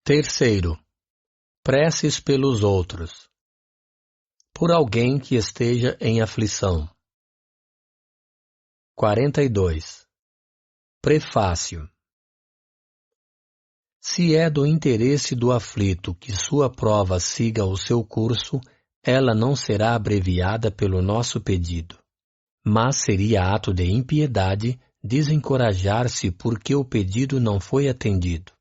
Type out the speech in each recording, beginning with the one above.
Terceiro, preces pelos outros. Por alguém que esteja em aflição. 42. Prefácio. Se é do interesse do aflito que sua prova siga o seu curso, ela não será abreviada pelo nosso pedido. Mas seria ato de impiedade desencorajar-se porque o pedido não foi atendido.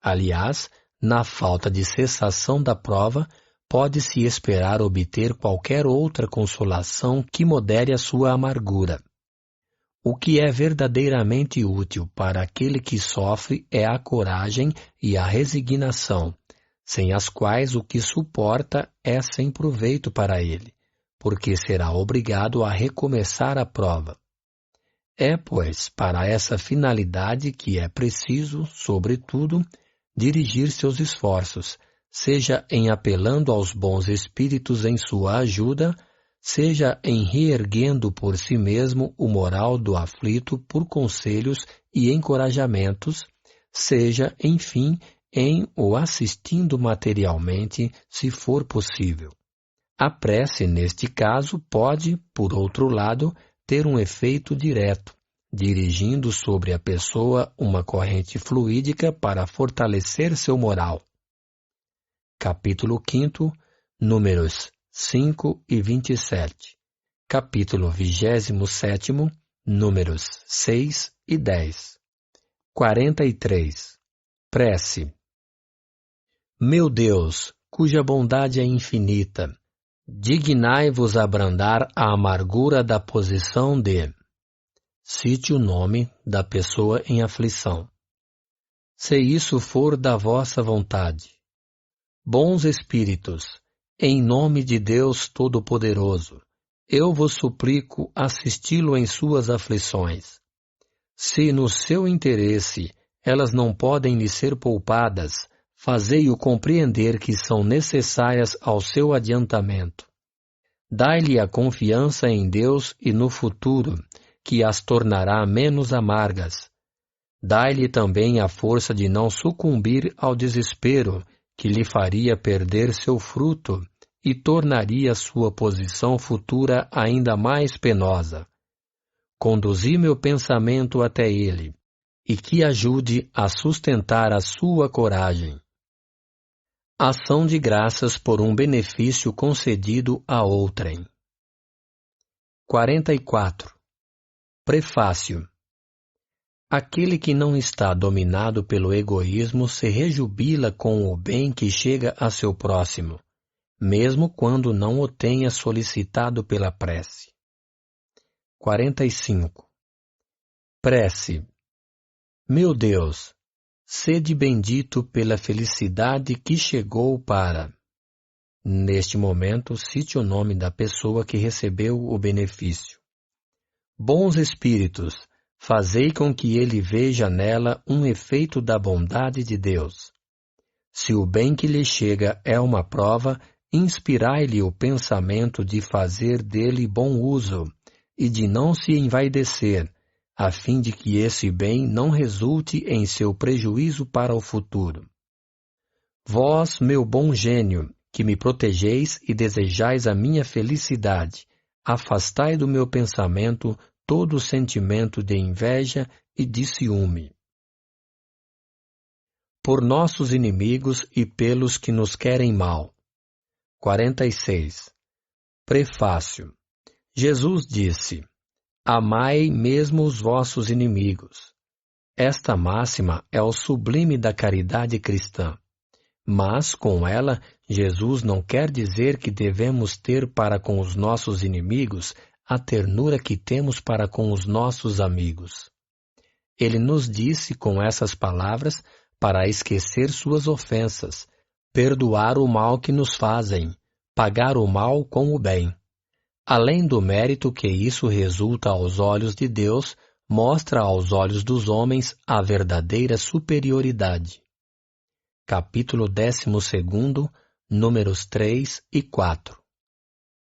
Aliás, na falta de cessação da prova, pode-se esperar obter qualquer outra consolação que modere a sua amargura. O que é verdadeiramente útil para aquele que sofre é a coragem e a resignação, sem as quais o que suporta é sem proveito para ele, porque será obrigado a recomeçar a prova. É, pois, para essa finalidade que é preciso, sobretudo, dirigir seus esforços, seja em apelando aos bons espíritos em sua ajuda, seja em reerguendo por si mesmo o moral do aflito por conselhos e encorajamentos, seja, enfim, em o assistindo materialmente, se for possível. A prece, neste caso, pode, por outro lado, ter um efeito direto, dirigindo sobre a pessoa uma corrente fluídica para fortalecer seu moral. Capítulo 5, números 5 e 27. Capítulo 27, números 6 e 10. 43. Prece. Meu Deus, cuja bondade é infinita, dignai-vos abrandar a amargura da posição de... Cite o nome da pessoa em aflição. Se isso for da vossa vontade. Bons Espíritos, em nome de Deus Todo-Poderoso, eu vos suplico assisti-lo em suas aflições. Se no seu interesse elas não podem lhe ser poupadas, fazei-o compreender que são necessárias ao seu adiantamento. Dai-lhe a confiança em Deus e no futuro, que as tornará menos amargas. Dai-lhe também a força de não sucumbir ao desespero, que lhe faria perder seu fruto e tornaria sua posição futura ainda mais penosa. Conduzi meu pensamento até ele, e que ajude a sustentar a sua coragem. Ação de graças por um benefício concedido a outrem. 44. Prefácio. Aquele que não está dominado pelo egoísmo se rejubila com o bem que chega a seu próximo, mesmo quando não o tenha solicitado pela prece. 45. Prece. Meu Deus, sede bendito pela felicidade que chegou para... Neste momento, cite o nome da pessoa que recebeu o benefício. Bons Espíritos, fazei com que ele veja nela um efeito da bondade de Deus. Se o bem que lhe chega é uma prova, inspirai-lhe o pensamento de fazer dele bom uso e de não se envaidecer, a fim de que esse bem não resulte em seu prejuízo para o futuro. Vós, meu bom gênio, que me protegeis e desejais a minha felicidade, afastai do meu pensamento todo o sentimento de inveja e de ciúme. Por nossos inimigos e pelos que nos querem mal. 46. Prefácio. Jesus disse: Amai mesmo os vossos inimigos. Esta máxima é o sublime da caridade cristã. Mas, com ela, Jesus não quer dizer que devemos ter para com os nossos inimigos a ternura que temos para com os nossos amigos. Ele nos disse com essas palavras para esquecer suas ofensas, perdoar o mal que nos fazem, pagar o mal com o bem. Além do mérito que isso resulta aos olhos de Deus, mostra aos olhos dos homens a verdadeira superioridade. Capítulo 12, números 3 e 4.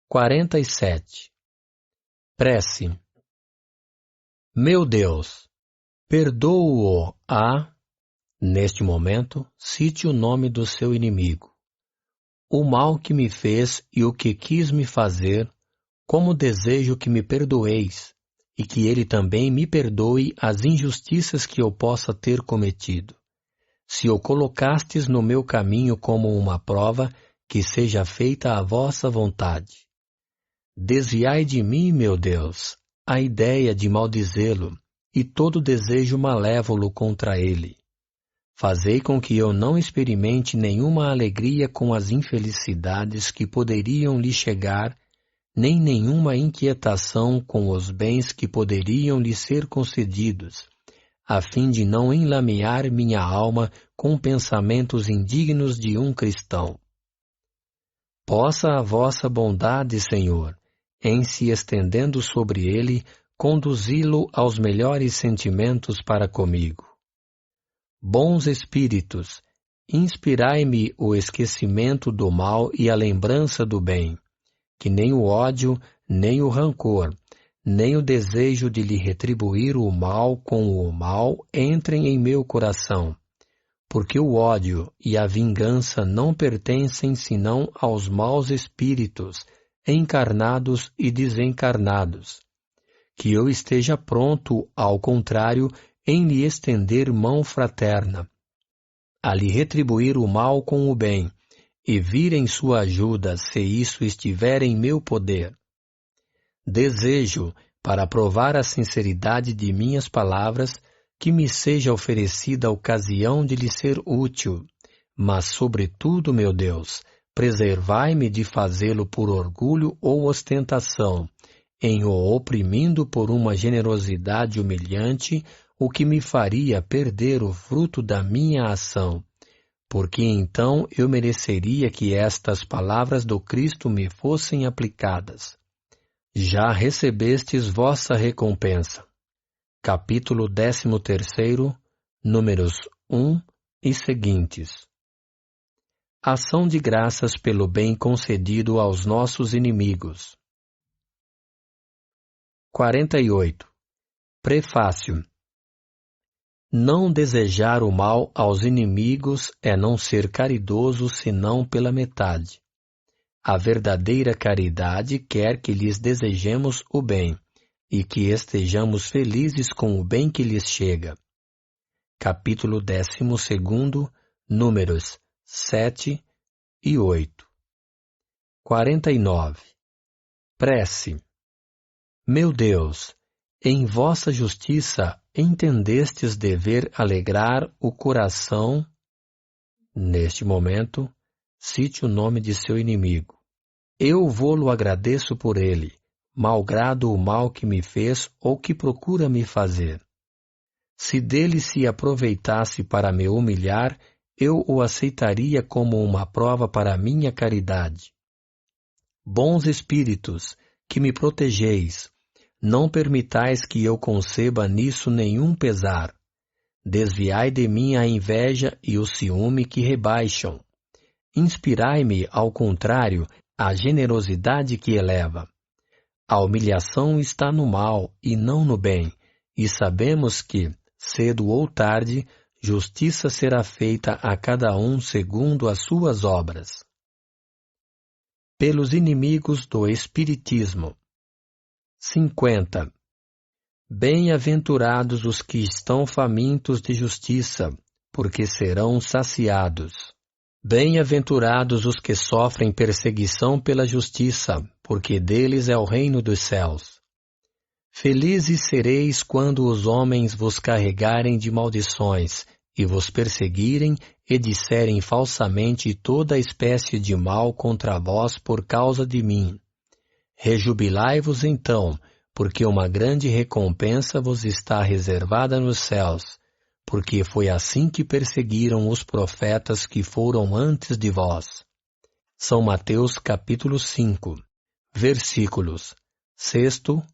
47. Prece. Meu Deus, perdoo-o a... Neste momento, cite o nome do seu inimigo. O mal que me fez e o que quis me fazer, como desejo que me perdoeis, e que ele também me perdoe as injustiças que eu possa ter cometido. Se o colocastes no meu caminho como uma prova, que seja feita a vossa vontade. Desviai de mim, meu Deus, a ideia de maldizê-lo e todo desejo malévolo contra ele. Fazei com que eu não experimente nenhuma alegria com as infelicidades que poderiam lhe chegar, nem nenhuma inquietação com os bens que poderiam lhe ser concedidos, a fim de não enlamear minha alma com pensamentos indignos de um cristão. Possa a vossa bondade, Senhor, em se estendendo sobre ele, conduzi-lo aos melhores sentimentos para comigo. Bons Espíritos, inspirai-me o esquecimento do mal e a lembrança do bem, que nem o ódio, nem o rancor, nem o desejo de lhe retribuir o mal com o mal entrem em meu coração, porque o ódio e a vingança não pertencem senão aos maus espíritos, encarnados e desencarnados. Que eu esteja pronto, ao contrário, em lhe estender mão fraterna, a lhe retribuir o mal com o bem, e vir em sua ajuda se isso estiver em meu poder. Desejo, para provar a sinceridade de minhas palavras, que me seja oferecida a ocasião de lhe ser útil, mas, sobretudo, meu Deus, preservai-me de fazê-lo por orgulho ou ostentação, em o oprimindo por uma generosidade humilhante, o que me faria perder o fruto da minha ação, porque então eu mereceria que estas palavras do Cristo me fossem aplicadas. Já recebestes vossa recompensa. Capítulo 13, números 1 e seguintes. Ação de graças pelo bem concedido aos nossos inimigos. 48. Prefácio. Não desejar o mal aos inimigos é não ser caridoso senão pela metade. A verdadeira caridade quer que lhes desejemos o bem e que estejamos felizes com o bem que lhes chega. Capítulo 12, números 7 e 8. 49. Prece. Meu Deus, em vossa justiça entendestes dever alegrar o coração. Neste momento, cite o nome de seu inimigo. Eu vô-lo agradeço por ele, malgrado o mal que me fez ou que procura me fazer. Se dele se aproveitasse para me humilhar, eu o aceitaria como uma prova para a minha caridade. Bons Espíritos, que me protegeis, não permitais que eu conceba nisso nenhum pesar. Desviai de mim a inveja e o ciúme que rebaixam. Inspirai-me, ao contrário, a generosidade que eleva. A humilhação está no mal e não no bem, e sabemos que, cedo ou tarde, justiça será feita a cada um segundo as suas obras. Pelos inimigos do Espiritismo. 50. Bem-aventurados os que estão famintos de justiça, porque serão saciados. Bem-aventurados os que sofrem perseguição pela justiça, porque deles é o reino dos céus. Felizes sereis quando os homens vos carregarem de maldições, e vos perseguirem e disserem falsamente toda espécie de mal contra vós por causa de mim. Rejubilai-vos então, porque uma grande recompensa vos está reservada nos céus, porque foi assim que perseguiram os profetas que foram antes de vós. São Mateus capítulo 5, versículos 6º,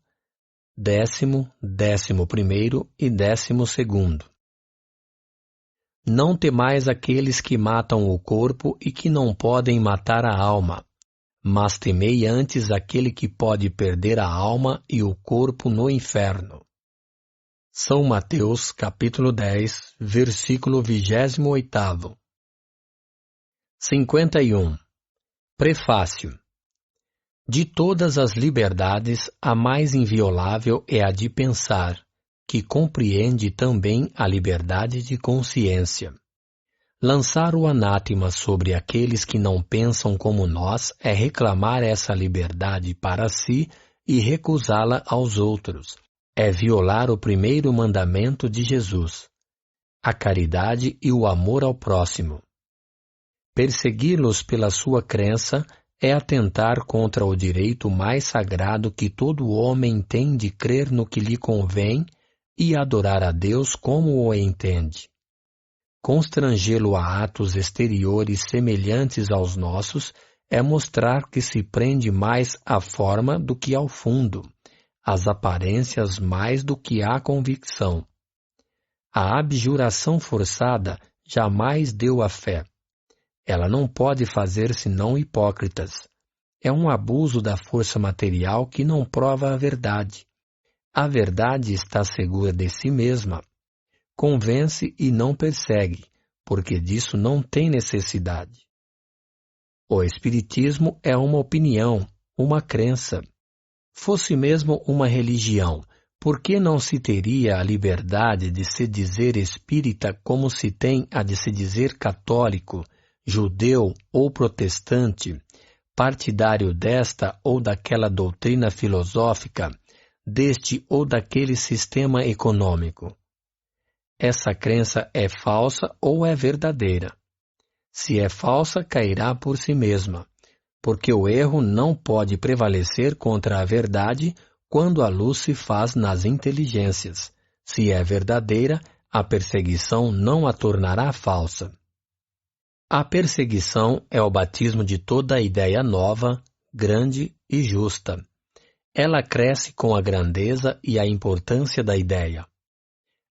10º, 11º e 12º. Não temais aqueles que matam o corpo e que não podem matar a alma, mas temei antes aquele que pode perder a alma e o corpo no inferno. São Mateus, capítulo 10, versículo 28. 51. Prefácio. De todas as liberdades, a mais inviolável é a de pensar, que compreende também a liberdade de consciência. Lançar o anátema sobre aqueles que não pensam como nós é reclamar essa liberdade para si e recusá-la aos outros. É violar o primeiro mandamento de Jesus, a caridade e o amor ao próximo. Persegui-los pela sua crença é atentar contra o direito mais sagrado que todo homem tem de crer no que lhe convém e adorar a Deus como o entende. Constrangê-lo a atos exteriores semelhantes aos nossos é mostrar que se prende mais à forma do que ao fundo, às aparências mais do que à convicção. A abjuração forçada jamais deu a fé. Ela não pode fazer senão hipócritas. É um abuso da força material que não prova a verdade. A verdade está segura de si mesma. Convence e não persegue, porque disso não tem necessidade. O Espiritismo é uma opinião, uma crença. Fosse mesmo uma religião, por que não se teria a liberdade de se dizer espírita como se tem a de se dizer católico, judeu ou protestante, partidário desta ou daquela doutrina filosófica, deste ou daquele sistema econômico? Essa crença é falsa ou é verdadeira? Se é falsa, cairá por si mesma, porque o erro não pode prevalecer contra a verdade quando a luz se faz nas inteligências. Se é verdadeira, a perseguição não a tornará falsa. A perseguição é o batismo de toda ideia nova, grande e justa. Ela cresce com a grandeza e a importância da ideia.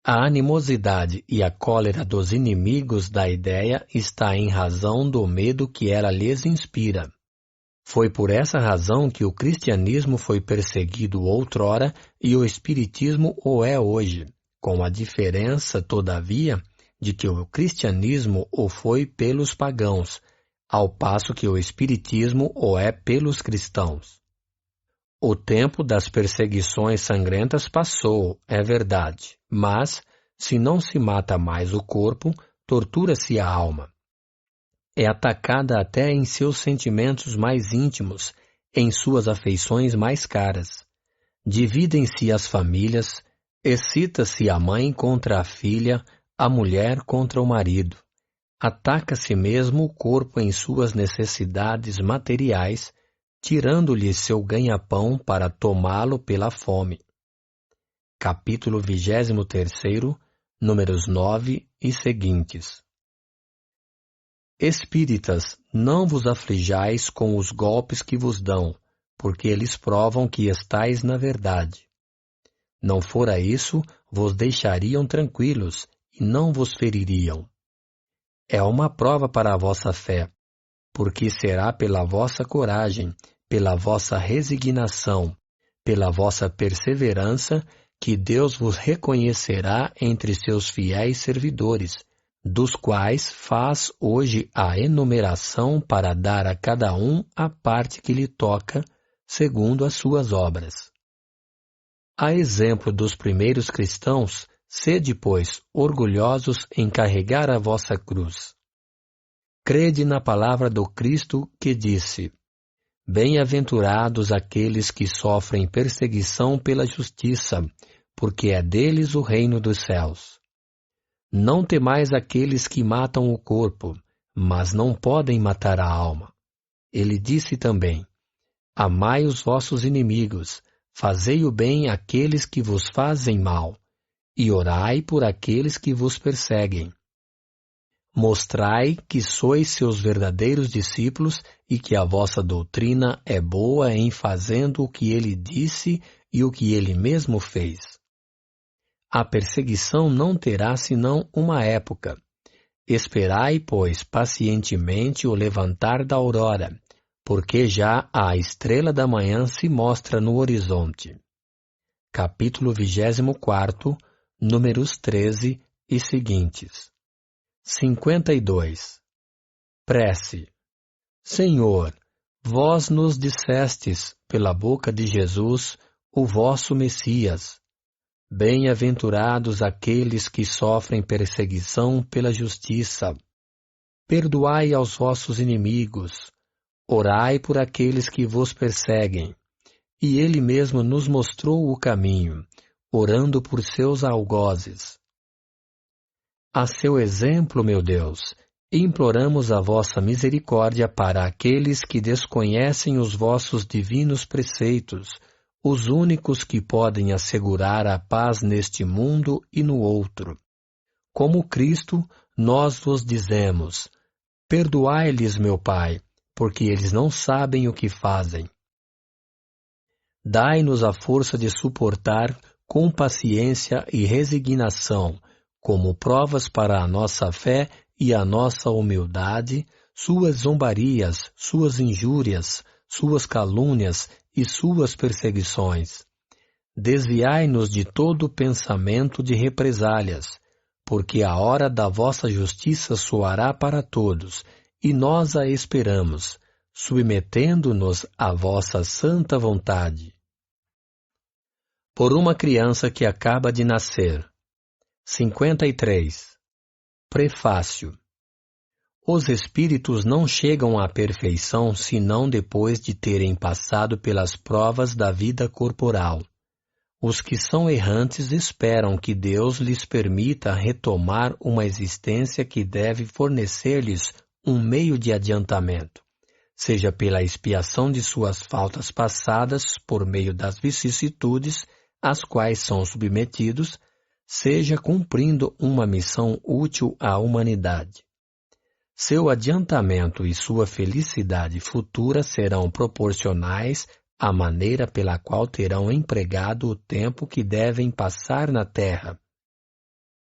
A animosidade e a cólera dos inimigos da ideia está em razão do medo que ela lhes inspira. Foi por essa razão que o cristianismo foi perseguido outrora e o espiritismo o é hoje, com a diferença, todavia, de que o cristianismo o foi pelos pagãos, ao passo que o espiritismo o é pelos cristãos. O tempo das perseguições sangrentas passou, é verdade, mas, se não se mata mais o corpo, tortura-se a alma. É atacada até em seus sentimentos mais íntimos, em suas afeições mais caras. Dividem-se as famílias, excita-se a mãe contra a filha, a mulher contra o marido. Ataca-se mesmo o corpo em suas necessidades materiais, tirando-lhe seu ganha-pão para tomá-lo pela fome. Capítulo 23, números 9 e seguintes. Espíritas, não vos aflijais com os golpes que vos dão, porque eles provam que estais na verdade. Não fora isso, vos deixariam tranquilos e não vos feririam. É uma prova para a vossa fé, porque será pela vossa coragem, pela vossa resignação, pela vossa perseverança, que Deus vos reconhecerá entre seus fiéis servidores, dos quais faz hoje a enumeração para dar a cada um a parte que lhe toca, segundo as suas obras. A exemplo dos primeiros cristãos, sede, pois, orgulhosos em carregar a vossa cruz. Crede na palavra do Cristo que disse: Bem-aventurados aqueles que sofrem perseguição pela justiça, porque é deles o reino dos céus. Não temais aqueles que matam o corpo, mas não podem matar a alma. Ele disse também: Amai os vossos inimigos, fazei o bem àqueles que vos fazem mal, e orai por aqueles que vos perseguem. Mostrai que sois seus verdadeiros discípulos e que a vossa doutrina é boa em fazendo o que ele disse e o que ele mesmo fez. A perseguição não terá senão uma época. Esperai, pois, pacientemente o levantar da aurora, porque já a estrela da manhã se mostra no horizonte. Capítulo 24, Números 13 e seguintes. 52. Prece. Senhor, vós nos dissestes, pela boca de Jesus, o vosso Messias. Bem-aventurados aqueles que sofrem perseguição pela justiça. Perdoai aos vossos inimigos. Orai por aqueles que vos perseguem. E ele mesmo nos mostrou o caminho, orando por seus algozes. A seu exemplo, meu Deus, imploramos a vossa misericórdia para aqueles que desconhecem os vossos divinos preceitos, os únicos que podem assegurar a paz neste mundo e no outro. Como Cristo, nós vos dizemos: perdoai-lhes, meu Pai, porque eles não sabem o que fazem. Dai-nos a força de suportar com paciência e resignação, como provas para a nossa fé e a nossa humildade, suas zombarias, suas injúrias, suas calúnias e suas perseguições. Desviai-nos de todo pensamento de represálias, porque a hora da vossa justiça soará para todos, e nós a esperamos, submetendo-nos à vossa santa vontade. Por uma criança que acaba de nascer. 53. Prefácio. Os espíritos não chegam à perfeição senão depois de terem passado pelas provas da vida corporal. Os que são errantes esperam que Deus lhes permita retomar uma existência que deve fornecer-lhes um meio de adiantamento, seja pela expiação de suas faltas passadas por meio das vicissitudes às quais são submetidos, seja cumprindo uma missão útil à humanidade. Seu adiantamento e sua felicidade futura serão proporcionais à maneira pela qual terão empregado o tempo que devem passar na terra.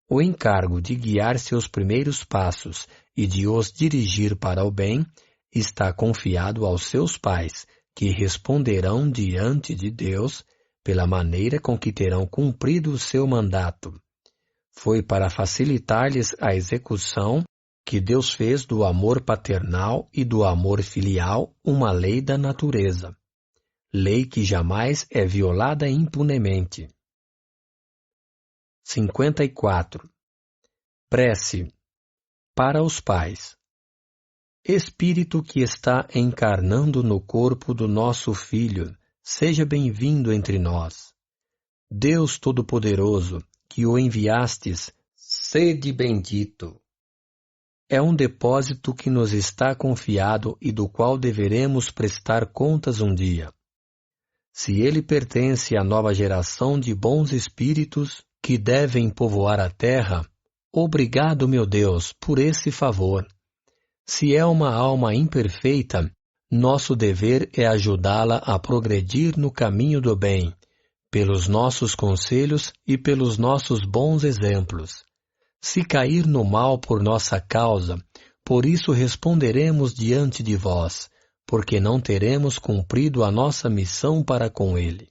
O encargo de guiar seus primeiros passos e de os dirigir para o bem está confiado aos seus pais, que responderão diante de Deus pela maneira com que terão cumprido o seu mandato. Foi para facilitar-lhes a execução que Deus fez do amor paternal e do amor filial uma lei da natureza. Lei que jamais é violada impunemente. 54. Prece. Para os pais. Espírito que está encarnando no corpo do nosso Filho, seja bem-vindo entre nós. Deus Todo-Poderoso, que o enviastes, sede bendito. É um depósito que nos está confiado e do qual deveremos prestar contas um dia. Se ele pertence à nova geração de bons espíritos que devem povoar a terra, obrigado, meu Deus, por esse favor. Se é uma alma imperfeita, nosso dever é ajudá-la a progredir no caminho do bem, pelos nossos conselhos e pelos nossos bons exemplos. Se cair no mal por nossa causa, por isso responderemos diante de vós, porque não teremos cumprido a nossa missão para com ele.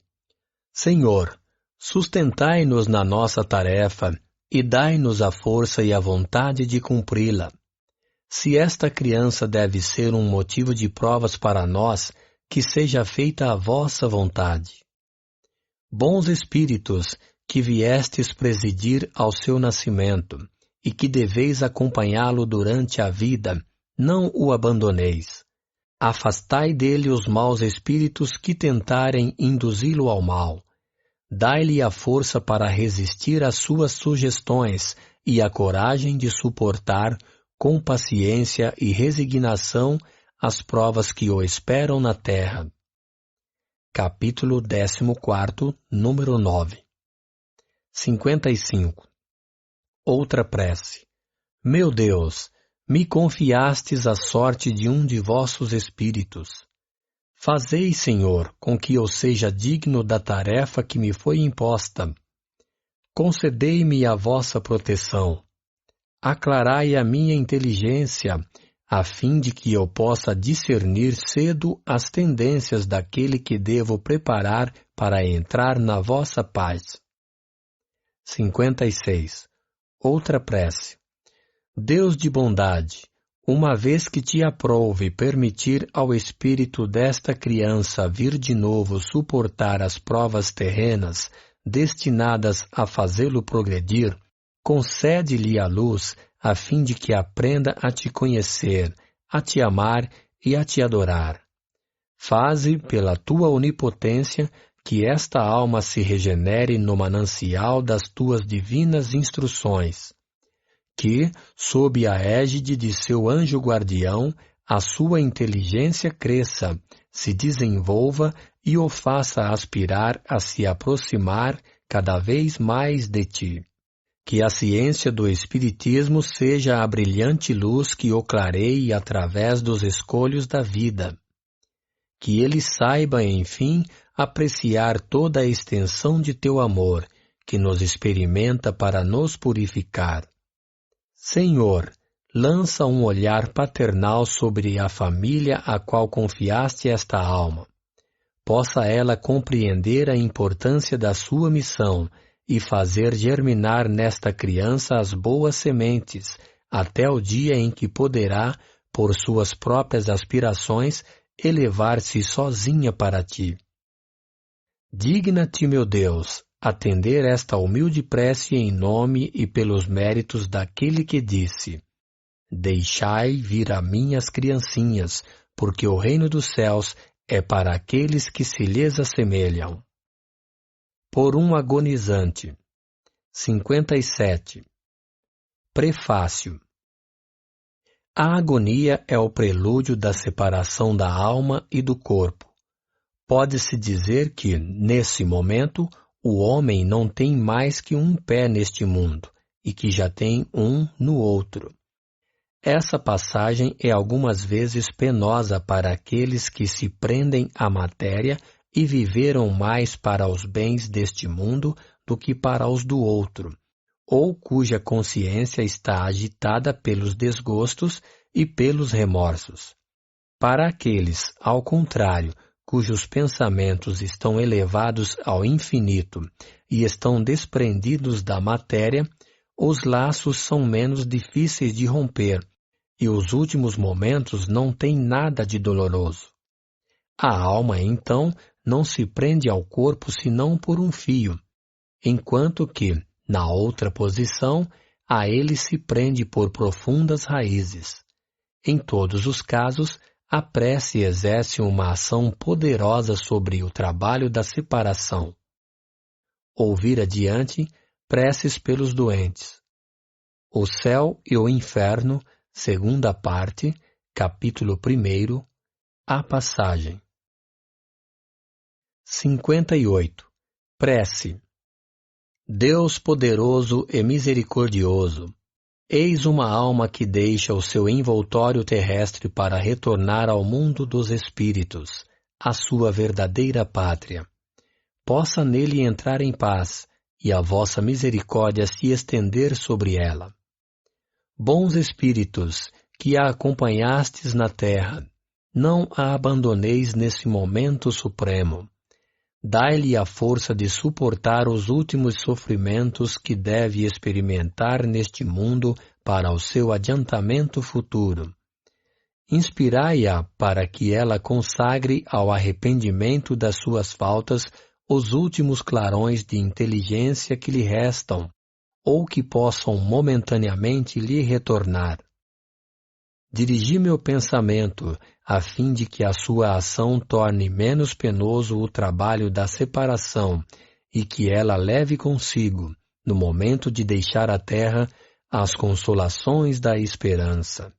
Senhor, sustentai-nos na nossa tarefa e dai-nos a força e a vontade de cumpri-la. Se esta criança deve ser um motivo de provas para nós, que seja feita a vossa vontade. Bons espíritos, que viestes presidir ao seu nascimento, e que deveis acompanhá-lo durante a vida, não o abandoneis. Afastai dele os maus espíritos que tentarem induzi-lo ao mal. Dai-lhe a força para resistir às suas sugestões e a coragem de suportar, com paciência e resignação, as provas que o esperam na terra. Capítulo 14, número 9. 55. Outra prece. Meu Deus, me confiastes a sorte de um de vossos espíritos. Fazei, Senhor, com que eu seja digno da tarefa que me foi imposta. Concedei-me a vossa proteção. Aclarai a minha inteligência, a fim de que eu possa discernir cedo as tendências daquele que devo preparar para entrar na vossa paz. 56. Outra prece. Deus de bondade, uma vez que te aprouve permitir ao espírito desta criança vir de novo suportar as provas terrenas destinadas a fazê-lo progredir, concede-lhe a luz a fim de que aprenda a te conhecer, a te amar e a te adorar. Faze, pela tua onipotência, que esta alma se regenere no manancial das tuas divinas instruções, que, sob a égide de seu anjo guardião, a sua inteligência cresça, se desenvolva e o faça aspirar a se aproximar cada vez mais de ti. Que a ciência do Espiritismo seja a brilhante luz que o clareie através dos escolhos da vida. Que ele saiba, enfim, apreciar toda a extensão de teu amor, que nos experimenta para nos purificar. Senhor, lança um olhar paternal sobre a família a qual confiaste esta alma. Possa ela compreender a importância da sua missão e fazer germinar nesta criança as boas sementes, até o dia em que poderá, por suas próprias aspirações, elevar-se sozinha para ti. Digna-te, meu Deus, atender esta humilde prece em nome e pelos méritos daquele que disse: Deixai vir a mim as criancinhas, porque o reino dos céus é para aqueles que se lhes assemelham. Por um agonizante. 57. Prefácio. A agonia é o prelúdio da separação da alma e do corpo. Pode-se dizer que, nesse momento, o homem não tem mais que um pé neste mundo e que já tem um no outro. Essa passagem é algumas vezes penosa para aqueles que se prendem à matéria e viveram mais para os bens deste mundo do que para os do outro, ou cuja consciência está agitada pelos desgostos e pelos remorsos. Para aqueles, ao contrário, cujos pensamentos estão elevados ao infinito e estão desprendidos da matéria, os laços são menos difíceis de romper e os últimos momentos não têm nada de doloroso. A alma, então, não se prende ao corpo senão por um fio, enquanto que, na outra posição, a ele se prende por profundas raízes. Em todos os casos, a prece exerce uma ação poderosa sobre o trabalho da separação. Ouvir adiante preces pelos doentes. O céu e o inferno, segunda parte, capítulo 1, a passagem. 58. Prece. Deus poderoso e misericordioso, eis uma alma que deixa o seu envoltório terrestre para retornar ao mundo dos espíritos, a sua verdadeira pátria. Possa nele entrar em paz e a vossa misericórdia se estender sobre ela. Bons espíritos, que a acompanhastes na terra, não a abandoneis nesse momento supremo. Dai-lhe a força de suportar os últimos sofrimentos que deve experimentar neste mundo para o seu adiantamento futuro. Inspirai-a para que ela consagre ao arrependimento das suas faltas os últimos clarões de inteligência que lhe restam, ou que possam momentaneamente lhe retornar. Dirigi meu pensamento, a fim de que a sua ação torne menos penoso o trabalho da separação e que ela leve consigo, no momento de deixar a terra, as consolações da esperança.